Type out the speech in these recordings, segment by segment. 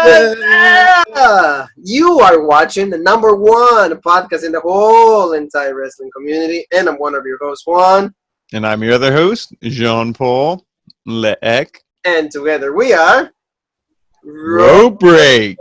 Yeah! You are watching the #1 podcast in the whole entire wrestling community, and I'm one of your hosts, Juan. And I'm your other host, Jean-Paul Leek. And together we are... Rope Break.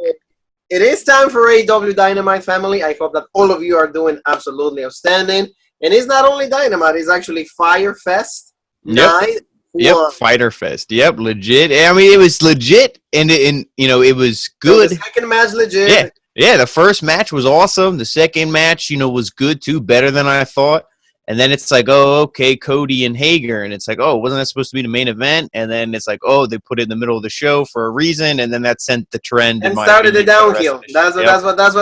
It is time for AEW Dynamite family. I hope that all of you are doing absolutely outstanding. And it's not only Dynamite, it's actually Fyre Fest Night. Yep, Fyter Fest. Yep, legit. I mean, it was legit, and it was good. So the second match legit. Yeah. The first match was awesome. The second match, was good too, better than I thought. And then it's like, oh, okay, Cody and Hager, and it's like, oh, wasn't that supposed to be the main event? And then it's like, oh, they put it in the middle of the show for a reason, and then that sent the trend and started the downhill. That's what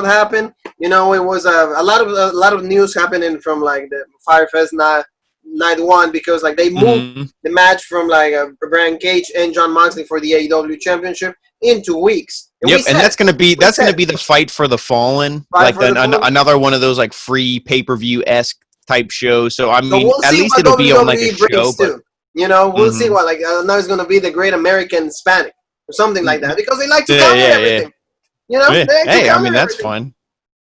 happened. It was a lot of news happening from like the Fyre Fest night one, because like they moved the match from like Brian Cage and Jon Moxley for the AEW Championship in 2 weeks. And that's gonna be the fight for the Fallen, another one of those like free pay-per-view-esque type show. So I mean, so at least it'll be on like a show. But, we'll see what now it's gonna be the Great American Hispanic or something like that, because they like to counter everything. Hey, I mean that's fun.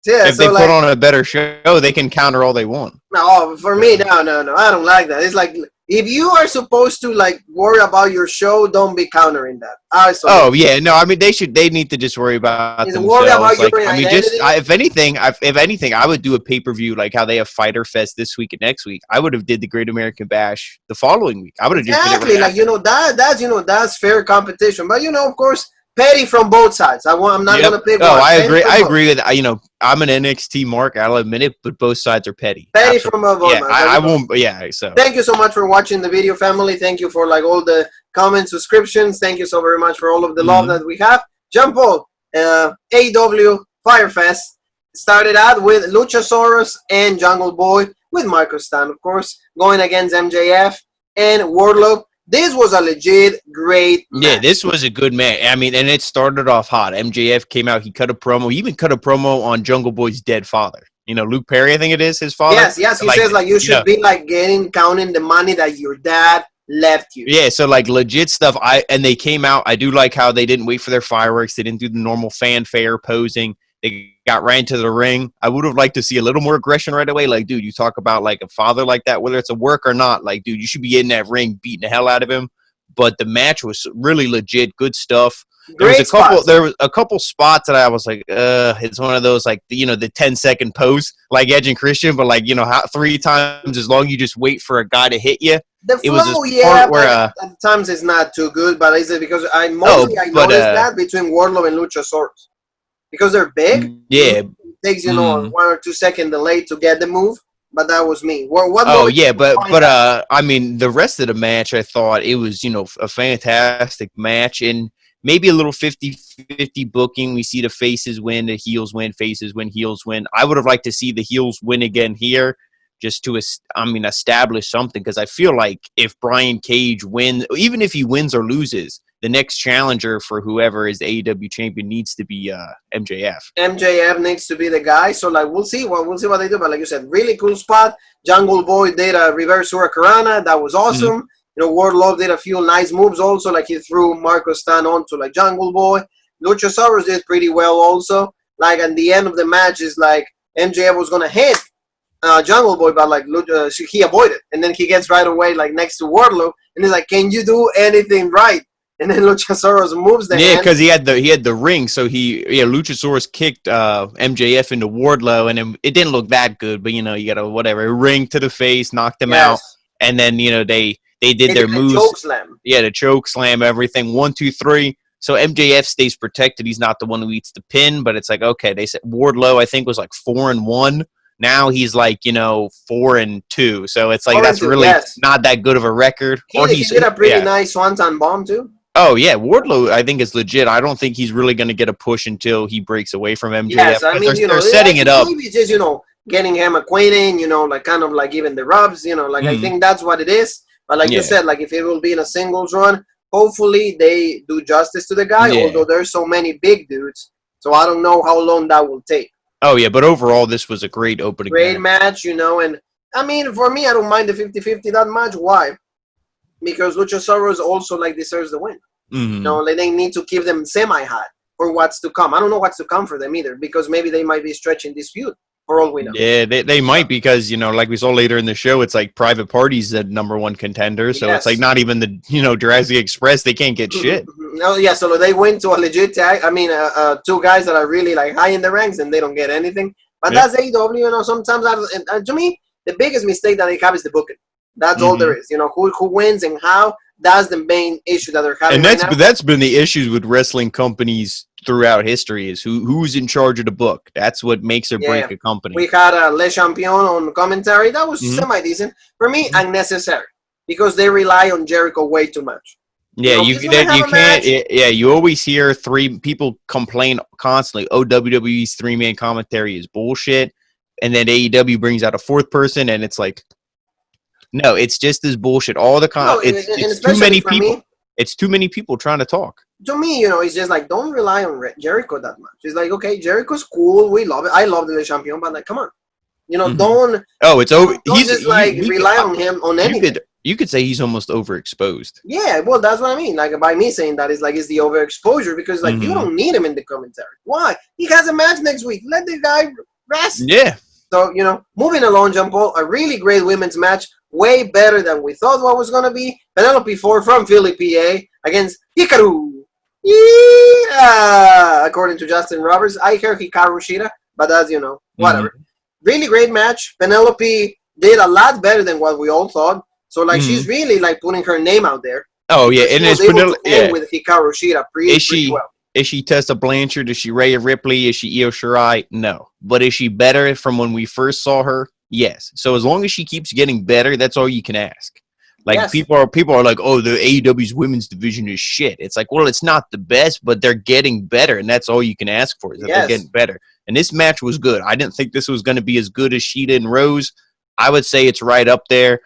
Yeah, if they put on a better show, they can counter all they want. No, for me, no, I don't like that. It's like if you are supposed to like worry about your show, don't be countering that. I mean they need to just worry about themselves. Worry about your identity? If anything, I would do a pay-per-view like how they have Fyter Fest this week and next week. I would have did the Great American Bash the following week. I would have just did it right that's fair competition. But of course, petty from both sides. I'm not gonna pick one. I agree. I agree with I'm an NXT mark. I'll admit it, but both sides are petty. Petty from both. Yeah, I won't. Yeah. So thank you so much for watching the video, family. Thank you for like all the comments, subscriptions. Thank you so very much for all of the love that we have. Jean-Paul, AEW Fyre Fest started out with Luchasaurus and Jungle Boy with Marcus Stan, of course, going against MJF and Wardlow. This was a legit great match. Yeah, this was a good match. I mean, and it started off hot. MJF came out. He cut a promo. He even cut a promo on Jungle Boy's dead father. Luke Perry, I think it is, his father. Yes. He says, like, you should be, like, counting the money that your dad left you. Yeah, so, like, legit stuff. And they came out. I do like how they didn't wait for their fireworks. They didn't do the normal fanfare posing. They got right into the ring. I would have liked to see a little more aggression right away. Like, dude, you talk about, like, a father like that, whether it's a work or not. Like, dude, you should be in that ring beating the hell out of him. But the match was really legit, good stuff. There was a couple spots that I was like, it's one of those, like, the 10-second pose, like Edge and Christian, but, like, how 3 times as long you just wait for a guy to hit you. The flow, where, at times it's not too good, but it's because I noticed that between Wardlow and Luchasaurus. Because they're big, it takes 1 or 2 second delay to get the move. But that was me. I mean, the rest of the match, I thought it was a fantastic match, and maybe a little 50-50 booking. We see the faces win, the heels win, faces win, heels win. I would have liked to see the heels win again here, just to establish something, because I feel like if Brian Cage wins, even if he wins or loses, the next challenger for whoever is the AEW champion needs to be MJF. MJF needs to be the guy. So like we'll see what they do. But like you said, really cool spot. Jungle Boy did a reverse hurricanrana. That was awesome. Wardlow did a few nice moves also. Like he threw Marcus Stan onto like Jungle Boy. Luchasaurus did pretty well also. Like at the end of the match is like MJF was gonna hit Jungle Boy, but like he avoided, and then he gets right away like next to Wardlow, and he's like, "Can you do anything right?" And then Luchasaurus moves the hand. Because he had the ring, so Luchasaurus kicked MJF into Wardlow, and it didn't look that good, but you got a ring to the face, knocked him out, and then they did their moves. Choke slam. Yeah, the choke slam, everything 1, 2, 3. So MJF stays protected. He's not the one who eats the pin, but it's like okay. They said Wardlow, I think, was like 4-1. Now he's like 4-2. So it's like that's really not that good of a record. He did a pretty nice swanton bomb too. Oh, yeah. Wardlow, I think, is legit. I don't think he's really going to get a push until he breaks away from MJF. Yes, I mean, they're setting it up. Maybe just, getting him acquainted, like kind of like giving the rubs, I think that's what it is. But like you said, like if it will be in a singles run, hopefully they do justice to the guy, although there's so many big dudes. So I don't know how long that will take. Oh, yeah, but overall, this was a great opening match, and I mean, for me, I don't mind the 50-50 that much. Why? Because Luchasaurus also, deserves the win. Mm-hmm. They need to keep them semi-hot. for what's to come. I don't know what's to come for them either, because maybe they might be stretching this feud for all we know. Yeah, they might, because, like we saw later in the show, it's like Private Party's the #1 contender. So it's like not even the, Jurassic Express. They can't get shit. No, yeah, so they went to a legit tag. I mean, two guys that are really like high in the ranks, and they don't get anything. But that's AEW, sometimes, to me, the biggest mistake that they have is the booking. That's all there is. Who wins and how. That's the main issue that they're having. And that's been the issues with wrestling companies throughout history, is who's in charge of the book. That's what makes or break a company. We had Lechampion on commentary. That was semi-decent. For me, unnecessary, because they rely on Jericho way too much. Yeah, you can't. Yeah, you always hear three people complain constantly. Oh, WWE's 3-man commentary is bullshit, and then AEW brings out a fourth person, and it's like, no, it's just as bullshit. All the it's too many people. It's too many people trying to talk. To me, it's just like, don't rely on Jericho that much. It's like, okay, Jericho's cool. We love it. I love the Lechampion, but like, come on, don't. Oh, it's over. He's just rely on him on anything. You could say he's almost overexposed. Yeah, well, that's what I mean. Like, by me saying that is like, it's the overexposure, because like you don't need him in the commentary. Why? He has a match next week. Let the guy rest. Yeah. So moving along, John Paul, a really great women's match, way better than we thought what was gonna be. Penelope Ford from Philly, PA, against Hikaru. Yeah, according to Justin Roberts, I hear Hikaru Shida, but that's whatever. Really great match. Penelope did a lot better than what we all thought. So like she's really like putting her name out there. Oh yeah, and it's Penelope with Hikaru Shida pretty well. Is she Tessa Blanchard? Is she Rhea Ripley? Is she Io Shirai? No. But is she better from when we first saw her? Yes. So as long as she keeps getting better, that's all you can ask. Like people are like, oh, the AEW's women's division is shit. It's like, well, it's not the best, but they're getting better, and that's all you can ask for, is that they're getting better. And this match was good. I didn't think this was going to be as good as Shida and Rose. I would say it's right up there,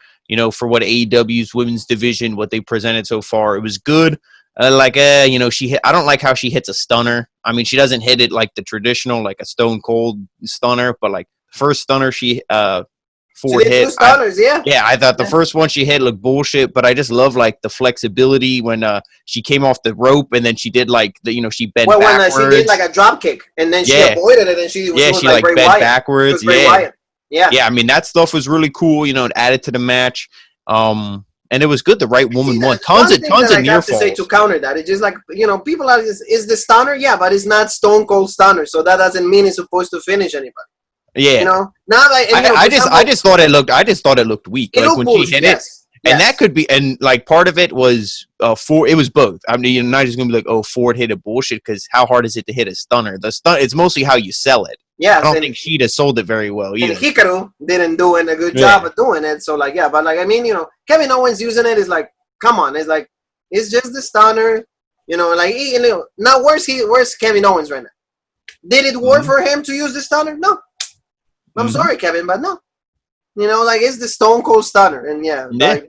for what AEW's women's division, what they presented so far. It was good. She hit. I don't like how she hits a stunner. I mean, she doesn't hit it like the traditional, like a Stone Cold stunner, but like first stunner Ford hit. 2 stunners, yeah, I thought the first one she hit looked bullshit, but I just love like the flexibility when she came off the rope, and then she did like she bent backwards. When she did like a drop kick, and then she avoided it, and she like bent backwards. Yeah. I mean, that stuff was really cool. It added to the match. And it was good. The right woman won. Tons of near falls. I have to say to counter that, it's just like people are is the stunner, but it's not Stone Cold stunner, so that doesn't mean it's supposed to finish anybody. Yeah, I just thought it looked weak. It like when she hit it, and that could be, and like part of it was Ford. It was both. I mean, you're not just gonna be like, oh, Ford hit a bullshit, because how hard is it to hit a stunner? It's mostly how you sell it. Yeah, I don't think Shida sold it very well either. And Hikaru didn't do a good job of doing it. So like, but like, I mean, Kevin Owens using it is like, come on, it's like, it's just the stunner, now where's Kevin Owens right now? Did it work for him to use the stunner? No. I'm sorry, Kevin, but no. It's the Stone Cold stunner, and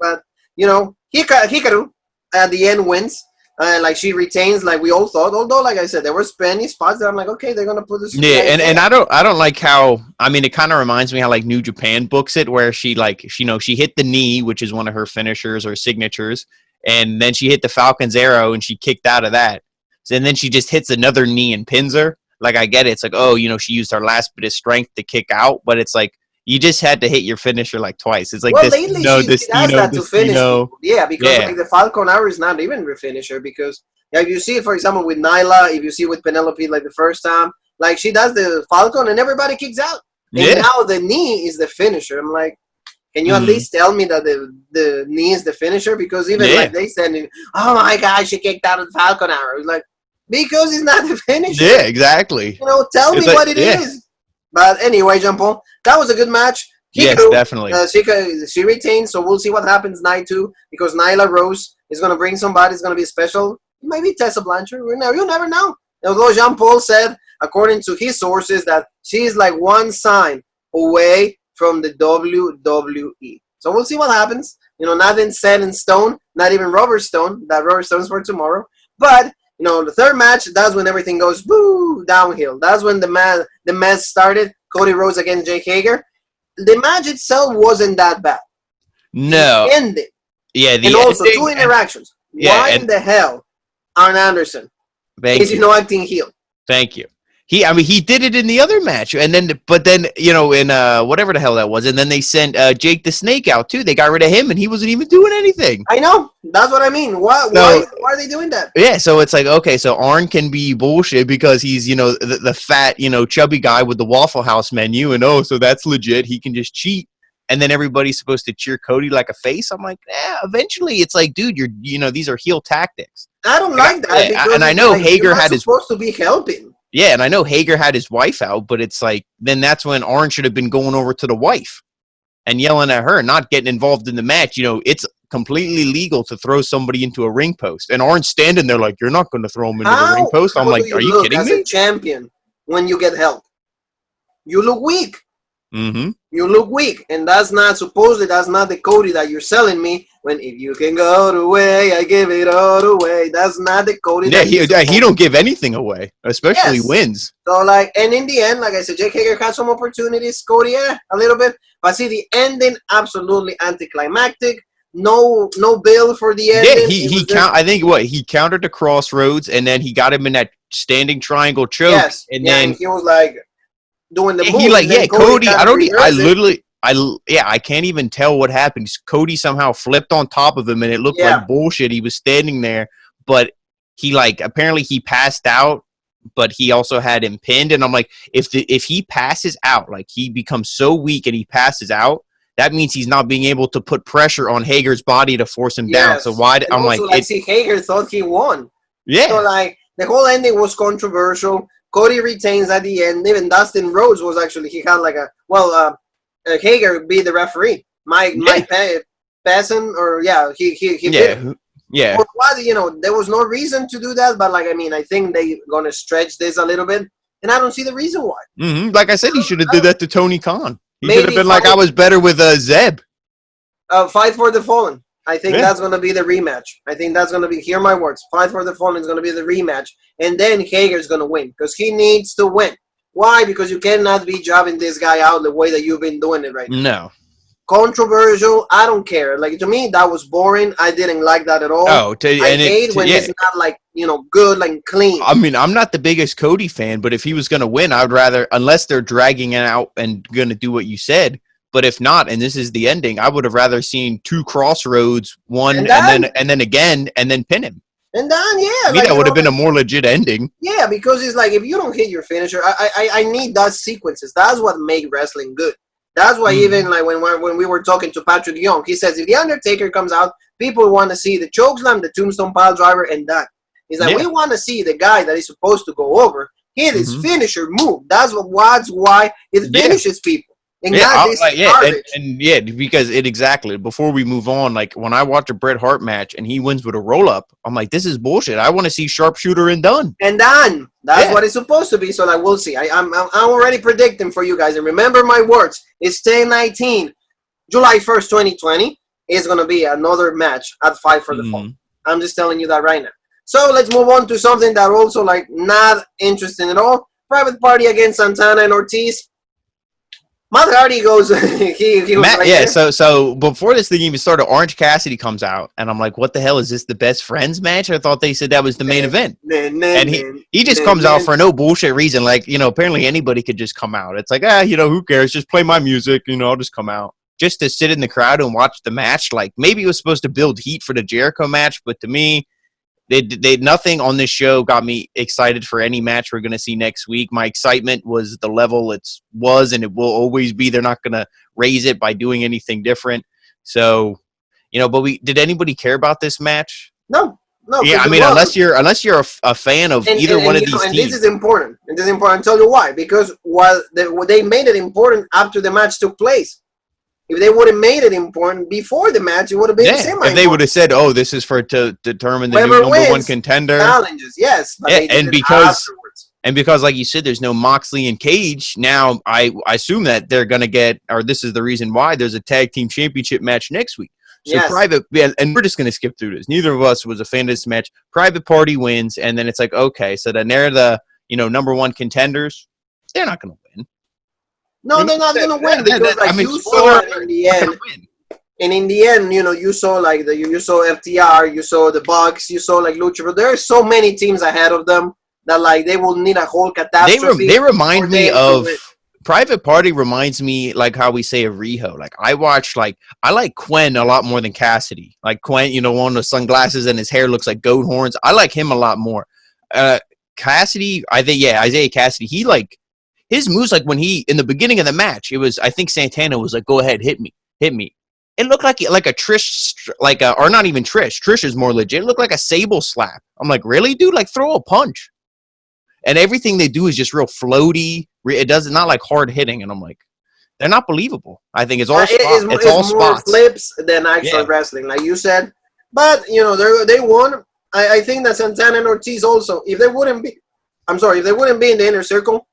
but Hikaru at the end wins. Like she retains, like we all thought. Although, like I said, there were many spots that I'm like, okay, they're gonna put this. Yeah, and I don't like how. I mean, it kind of reminds me how like New Japan books it, where she she hit the knee, which is one of her finishers or signatures, and then she hit the Falcon's Arrow, and she kicked out of that. And then she just hits another knee and pins her. Like, I get it. It's like, oh, she used her last bit of strength to kick out, but it's like, you just had to hit your finisher like twice. It's like lately she has that to finish. Yeah, because like the Falcon Arrow is not even a finisher, because if you see it, for example, with Nyla, if you see it with Penelope like the first time, like she does the Falcon and everybody kicks out. And now the knee is the finisher. I'm like, can you at least tell me that the knee is the finisher? Because even like they said, oh my God, she kicked out of the Falcon Arrow. It's like, because it's not the finisher. Yeah, exactly. Tell me what it is. But anyway, John Paul, that was a good match. Yes, definitely. She retains, so we'll see what happens night 2, because Nyla Rose is going to bring somebody. It's going to be special. It might be Tessa Blanchard. You never know. Although Jean Paul said, according to his sources, that she's like one sign away from the WWE. So we'll see what happens. Nothing set in stone, not even rubber stone. That rubber stone's for tomorrow. But the third match, that's when everything goes downhill. That's when the mess started. Cody Rhodes against Jake Hager. The match itself wasn't that bad. No. It ended. Yeah. And also, 2 interactions. Why in the hell Arn Anderson is acting heel? Thank you. He did it in the other match, and then, in whatever the hell that was, and then they sent Jake the Snake out too. They got rid of him, and he wasn't even doing anything. I know. That's what I mean. Why are they doing that? Yeah, so it's like, okay, so Arn can be bullshit because he's, the fat, chubby guy with the Waffle House menu, and so that's legit. He can just cheat, and then everybody's supposed to cheer Cody like a face. I'm like, eventually, it's like, dude, these are heel tactics. I don't like that. Yeah, and I know Hager had his supposed to be helping. Yeah, and I know Hager had his wife out, but it's like, then that's when Arn should have been going over to the wife and yelling at her, not getting involved in the match. It's completely legal to throw somebody into a ring post. And Arn's standing there like, you're not going to throw him into the ring post? I'm like, are you kidding me? As a champion, when you get help, you look weak. Mm-hmm. You look weak. And that's not the Cody that you're selling me. When if you can go away, I give it all away. That's not the Cody. Yeah, he don't give anything away, especially wins. So and in the end, like I said, Jake Hager had some opportunities. Cody, a little bit. But see, the ending absolutely anticlimactic. No bill for the ending. Yeah, I think he countered the crossroads, and then he got him in that standing triangle choke. Yes, and then he was like doing the move. He Cody. I can't even tell what happened. Cody somehow flipped on top of him, and it looked like bullshit. He was standing there, but apparently he passed out, but he also had him pinned. And I'm like, if he passes out, like he becomes so weak and he passes out, that means he's not being able to put pressure on Hager's body to force him down. So why? I'm like, Hager thought he won. Yeah. So the whole ending was controversial. Cody retains at the end. Even Dustin Rhodes was actually, he had Hager be the referee. Mike Pesson, he did. Yeah. For what, there was no reason to do that, but I think they're gonna stretch this a little bit, and I don't see the reason why. Mm-hmm. Like I said, he should have did that to Tony Khan. He should have been like, I was better with Zeb. Fight for the Fallen. I think that's going to be the rematch. I think that's going to be, hear my words, Fight for the Fallen is going to be the rematch. And then Hager's going to win because he needs to win. Why? Because you cannot be jobbing this guy out the way that you've been doing it right now. No. Controversial, I don't care. To me, that was boring. I didn't like that at all. I hate when it's not good, clean. I mean, I'm not the biggest Cody fan, but if he was going to win, I would rather, unless they're dragging it out and going to do what you said. But if not, and this is the ending, I would have rather seen two crossroads, one and then again, and then pin him. And then, that would have been a more legit ending. Yeah, because it's if you don't hit your finisher, I need that sequences. That's what make wrestling good. That's why even when we were talking to Patrick Young, he says if the Undertaker comes out, people want to see the chokeslam, the tombstone pile driver, and that. He's like, we want to see the guy that is supposed to go over hit his finisher move. That's why it finishes people. And because exactly. Before we move on, when I watch a Bret Hart match and he wins with a roll up, I'm like, this is bullshit. I want to see sharpshooter and done. And done. That's what it's supposed to be. So we'll see. I'm already predicting for you guys. And remember my words. It's 10/19, July 1st, 2020. Is going to be another match at Fight for the Fall. I'm just telling you that right now. So let's move on to something that also not interesting at all. Private Party against Santana and Ortiz. Matt Hardy goes. he was So before this thing even started, Orange Cassidy comes out, and I'm like, "What the hell is this? The best friends match?" I thought they said that was the main event, and he just comes out for no bullshit reason. Apparently anybody could just come out. It's like, who cares? Just play my music. I'll just come out just to sit in the crowd and watch the match. Maybe it was supposed to build heat for the Jericho match, but to me, they nothing on this show got me excited for any match we're going to see next week. My excitement was the level it was and it will always be. They're not going to raise it by doing anything different. So, but did anybody care about this match? No. Yeah, I mean, unless you're a fan of either one of these teams. And this is important. I'll tell you why. Because while they made it important after the match took place. If they would have made it important before the match, it would have been the same. If they would have said, this is to determine the new number one contender. Challenges, yes. But and because, like you said, there's no Moxley and Cage, now I assume that they're going to get, or this is the reason why, there's a tag team championship match next week. So and we're just going to skip through this. Neither of us was a fan of this match. Private Party wins, and then it's like, okay, so then they're the number one contenders. They're not going to win. No, they're not going to win because you saw it in the end. And in the end, you saw you saw FTR, you saw the Bucks, you saw Lucha. But there are so many teams ahead of them that like they will need a whole catastrophe. They remind me of win. Private Party. Reminds me like how we say of Riho. Like I like Quen a lot more than Cassidy. Like Quen, one of the sunglasses and his hair looks like goat horns. I like him a lot more. Cassidy, I think, Isaiah Cassidy. He like his moves, like when he in the beginning of the match, it was, I think Santana was like, "Go ahead, hit me." It looked like a Trish, or not even Trish. Trish is more legit. It looked like a Sable slap. I'm like, really, dude? Like throw a punch. And everything they do is just real floaty. It's not like hard hitting. And I'm like, they're not believable. I think it's all spots. It's all more flips than actual wrestling, like you said. But they won. I think that Santana and Ortiz also, if they wouldn't be in the inner circle,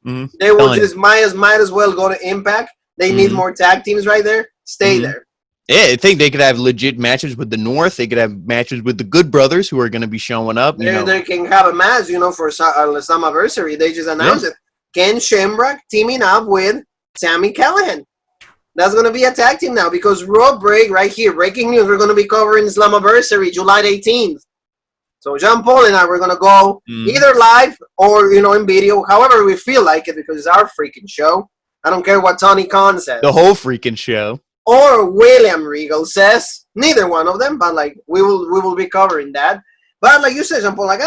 they would just might as well go to Impact. They need more tag teams right there. Stay there. Yeah, I think they could have legit matches with the North. They could have matches with the Good Brothers who are going to be showing up. They can have a match, for Slammiversary. They just announced it. Ken Shamrock teaming up with Sami Callihan. That's going to be a tag team now because Raw break right here. Breaking news. We're going to be covering Slammiversary July 18th. So Jean Paul and I, we're going to go either live or, in video, however we feel like it because it's our freaking show. I don't care what Tony Khan says. The whole freaking show. Or William Regal says. Neither one of them, but like we will be covering that. But like you said, Jean Paul, like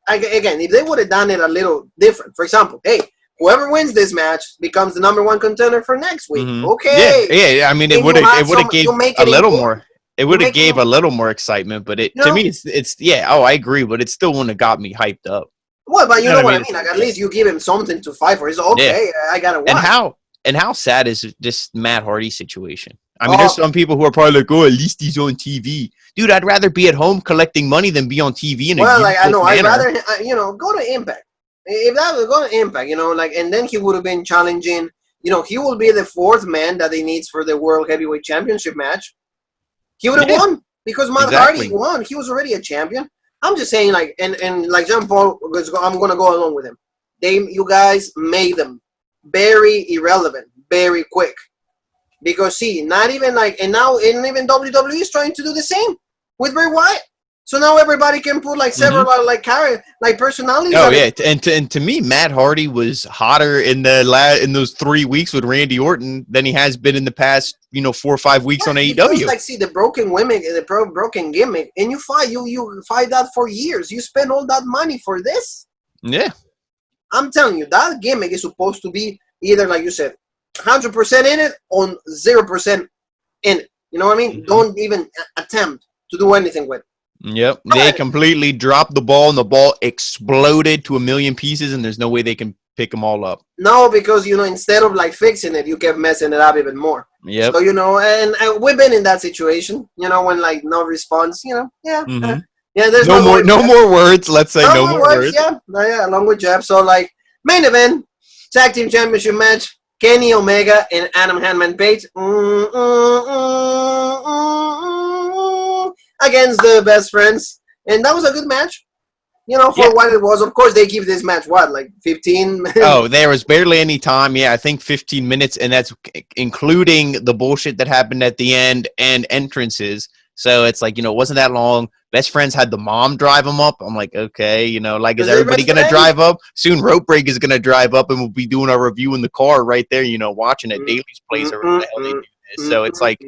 again, if they would have done it a little different, for example, hey, whoever wins this match becomes the #1 contender for next week. Okay. Yeah. I mean, it would have gave a little more. It would have gave a little more excitement, but to me, it's I agree, but it still wouldn't have got me hyped up. Well, but you know what I mean. Like at least you give him something to fight for. It's okay. I gotta watch. And how sad is this Matt Hardy situation? I mean, there's some people who are probably like, "Oh, at least he's on TV." Dude, I'd rather be at home collecting money than be on TV. I know. I'd rather go to Impact. If that would go to Impact, and then he would have been challenging. He will be the fourth man that he needs for the World Heavyweight Championship match. He would have won because Matt Hardy won. He was already a champion. I'm just saying, like, and like Jean Paul, I'm gonna go along with him. You guys made them very irrelevant, very quick. Because not even like, and even WWE is trying to do the same with Bray Wyatt. So now everybody can put like several like personalities. Oh yeah, and to me, Matt Hardy was hotter in those 3 weeks with Randy Orton than he has been in the past 4 or 5 weeks on AEW. Like, see the broken broken gimmick, and you fight that for years. You spend all that money for this. Yeah, I'm telling you, that gimmick is supposed to be either like you said, 100% in it or 0% in it. You know what I mean? Don't even attempt to do anything with it. Yep. They completely dropped the ball, and the ball exploded to a million pieces, and there's no way they can pick them all up. No, because, instead of, like, fixing it, you kept messing it up even more. Yep. So, and we've been in that situation, when, like, no response, yeah. Yeah, there's no more words. Let's say no more words. Yeah, along with Jeff. So, like, main event, tag team championship match, Kenny Omega and Adam Hangman Page against the Best Friends. And that was a good match, for what it was. Of course, they give this match, like 15 minutes? Oh, there was barely any time. Yeah, I think 15 minutes, and that's including the bullshit that happened at the end and entrances. So it's like, it wasn't that long. Best Friends had the mom drive them up. I'm like, okay, is everybody going to drive up? Soon Rope Break is going to drive up, and we'll be doing our review in the car right there, watching at Daly's place or whatever the hell they do this. So it's like,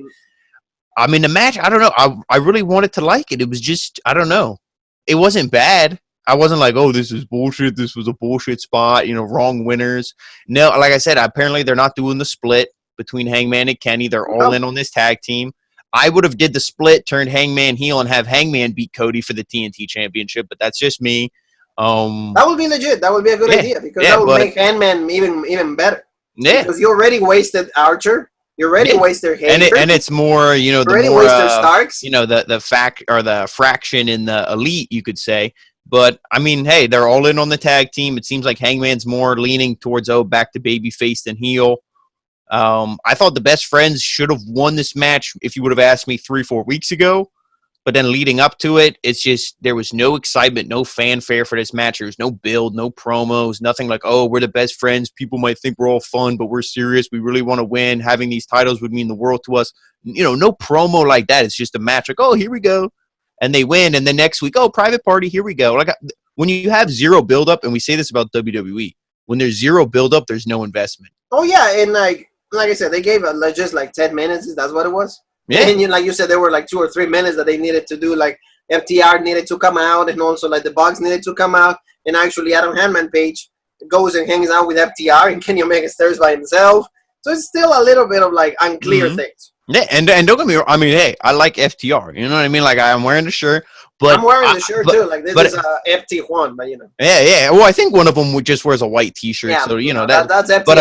I mean, the match, I don't know. I really wanted to like it. It was just, I don't know. It wasn't bad. I wasn't like, oh, this is bullshit. This was a bullshit spot, wrong winners. No, like I said, apparently they're not doing the split between Hangman and Kenny. They're all in on this tag team. I would have did the split, turned Hangman heel, and have Hangman beat Cody for the TNT Championship, but that's just me. That would be legit. That would be a good idea because that would make Hangman even better. Yeah. Because you already wasted Archer. You already wasted Hager. And it's more, the more, Starks. the fraction in the elite, you could say. But, I mean, hey, they're all in on the tag team. It seems like Hangman's more leaning towards, back to babyface than heel. I thought the Best Friends should have won this match if you would have asked me 3-4 weeks ago. But then leading up to it, it's just there was no excitement, no fanfare for this match. There was no build, no promos, nothing like, oh, we're the Best Friends. People might think we're all fun, but we're serious. We really want to win. Having these titles would mean the world to us. No promo like that. It's just a match like, oh, here we go. And they win. And the next week, oh, Private Party, here we go. Like, when you have zero buildup, and we say this about WWE, when there's zero buildup, there's no investment. Oh yeah, and like I said, they gave just like 10 minutes. That's what it was. Yeah. And like you said, there were like 2 or 3 minutes that they needed to do. Like FTR needed to come out, and also like the Bucks needed to come out. And actually, Adam Handman Page goes and hangs out with FTR, and Kenny Omega stays by himself. So it's still a little bit of like unclear things. Yeah, and don't get me wrong. I mean, hey, I like FTR. You know what I mean? Like I'm wearing the shirt, but I'm wearing the shirt too. Like this is FT Juan, but you know. Yeah. Well, I think one of them just wears a white T-shirt, Yeah, so you know that's FT. But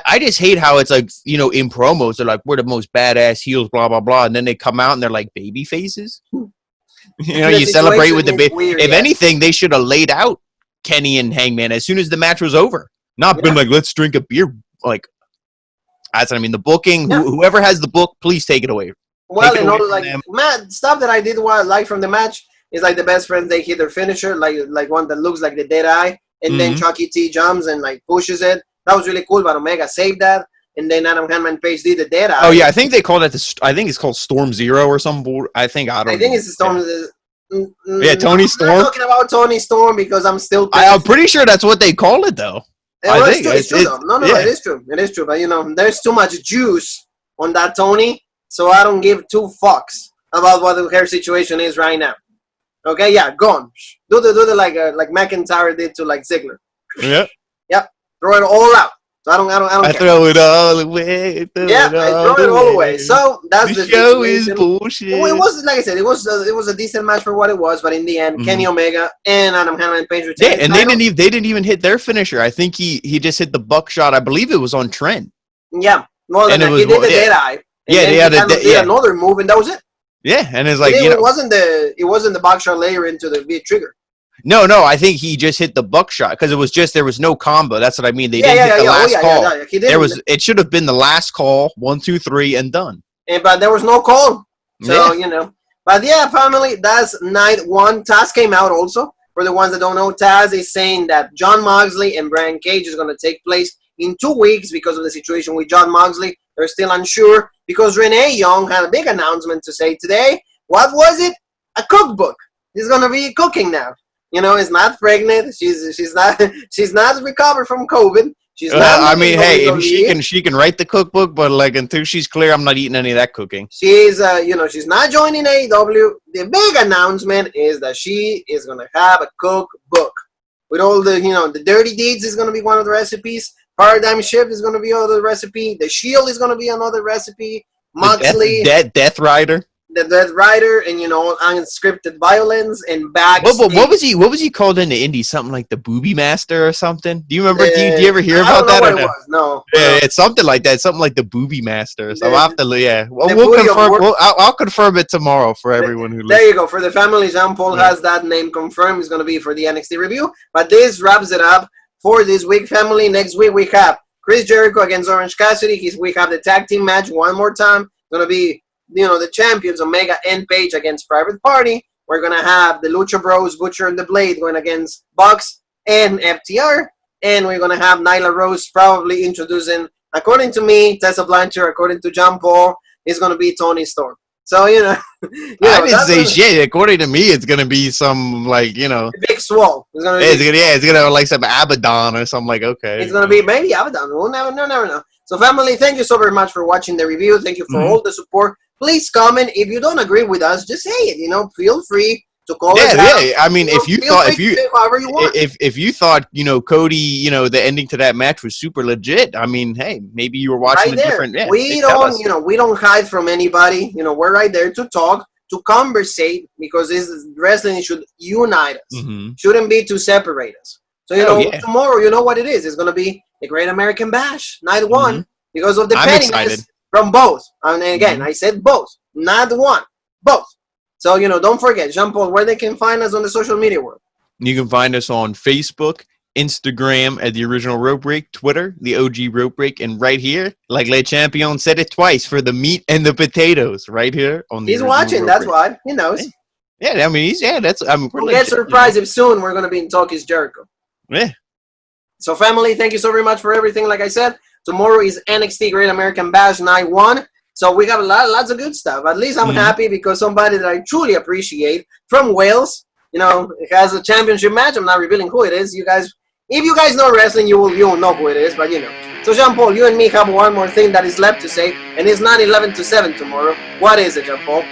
I just hate how it's like, you know, in promos they're like, we're the most badass heels, blah blah blah, and then they come out and they're like baby faces. You know, you celebrate with the baby. If anything, they should have laid out Kenny and Hangman as soon as the match was over. Not been like, let's drink a beer. Like, that's what I mean. The booking, whoever has the book, please take it away. Well, and all like stuff that I did like from the match is like the best friends. They hit their finisher, like one that looks like the dead eye, and then Chucky T jumps and like pushes it. That was really cool. But Omega saved that, and then Adam Handman Page did the dead eye. Oh yeah, I think they called it I think it's called Storm Zero or something. I think it's the Storm. Yeah, Tony Storm. I'm not talking about Tony Storm because I'm still. I'm pretty sure that's what they call it though. I think it's true. No, it is true. It is true. But you know, there's too much juice on that Tony, so I don't give 2 fucks about what the hair situation is right now. Okay, yeah, go on. Do the like McIntyre did to like Ziggler. Yeah. Yep. Throw it all out. So I don't care. Throw it all away. I throw it all away. So that's the show is bullshit. Well, it was, like I said, it was a decent match for what it was, but in the end, Kenny Omega and Adam Handman Page retained. Yeah, and they didn't even hit their finisher. I think he just hit the buckshot. I believe it was on Trent. Yeah, well, then he did the dead eye. And then he did another move, and that was it. Yeah, and it's like it wasn't the buckshot layer into the V trigger. No, I think he just hit the buckshot because there was no combo. That's what I mean. They didn't hit the last call. It should have been the last call, 1, 2, 3, and done. But there was no call, so you know. But yeah, family, that's night 1. Taz came out also. For the ones that don't know, Taz is saying that Jon Moxley and Brian Cage is going to take place in 2 weeks because of the situation with Jon Moxley. They're still unsure because Renee Young had a big announcement to say today. What was it? A cookbook. He's going to be cooking now. You know, is not pregnant. She's not recovered from COVID. She's not. I mean, hey, if she can write the cookbook, but like until she's clear, I'm not eating any of that cooking. She's she's not joining AEW. The big announcement is that she is gonna have a cookbook with all the the dirty deeds is gonna be one of the recipes. Paradigm Shift is gonna be another recipe. The Shield is gonna be another recipe. Moxley, Death Rider. The Death Rider, and unscripted violence and back. What was he called in the indie? Something like the Booby Master or something? Do you remember? Do you ever hear about that? Or no? Yeah, it's something like that. Something like the Booby Master. So I'll have to. Yeah, we'll confirm. I'll confirm it tomorrow for everyone who. There you go. For the family, Jean Paul has that name confirmed. It's going to be for the NXT review. But this wraps it up for this week, family. Next week we have Chris Jericho against Orange Cassidy. We have the tag team match one more time. It's going to be the champions, Omega and Page against Private Party. We're going to have the Lucha Bros, Butcher and the Blade going against Bucks and FTR. And we're going to have Nyla Rose probably introducing, according to me, Tessa Blanchard, according to John Paul, is going to be Tony Storm. So, I didn't say shit. According to me, it's going to be some, big swole. It's going to have like some Abaddon or something okay. It's going to be maybe Abaddon. We'll never know. So, family, thank you so very much for watching the review. Thank you for all the support. Please comment. If you don't agree with us, just say it. Feel free to call us out. Yeah. I mean, if you thought Cody, the ending to that match was super legit. I mean, hey, maybe you were watching different. Yeah, we don't hide from anybody. We're right there to talk, to conversate, because wrestling should unite us. Shouldn't be to separate us. So tomorrow, what it is? It's gonna be the Great American Bash, night 1, because of the pettiness from both. And again, I said both, not one, both. So, don't forget, Jean-Paul, where they can find us on the social media world. You can find us on Facebook, Instagram at The Original Rope Break, Twitter, The OG Rope Break, and right here, like Lechampion said it twice, for the meat and the potatoes, right here on the He's watching, that's why. He knows. Yeah, I mean, we'll get surprised if soon we're going to be in Talkies Jericho. Yeah. So, family, thank you so very much for everything. Like I said, tomorrow is NXT Great American Bash Night 1. So we got lots of good stuff. At least I'm happy because somebody that I truly appreciate from Wales you know, has a championship match. I'm not revealing who it is. You guys, if you guys know wrestling, you will know who it is. But you know. So Jean Paul, you and me have one more thing that is left to say, and it's not 11 to 7 tomorrow. What is it, Jean Paul?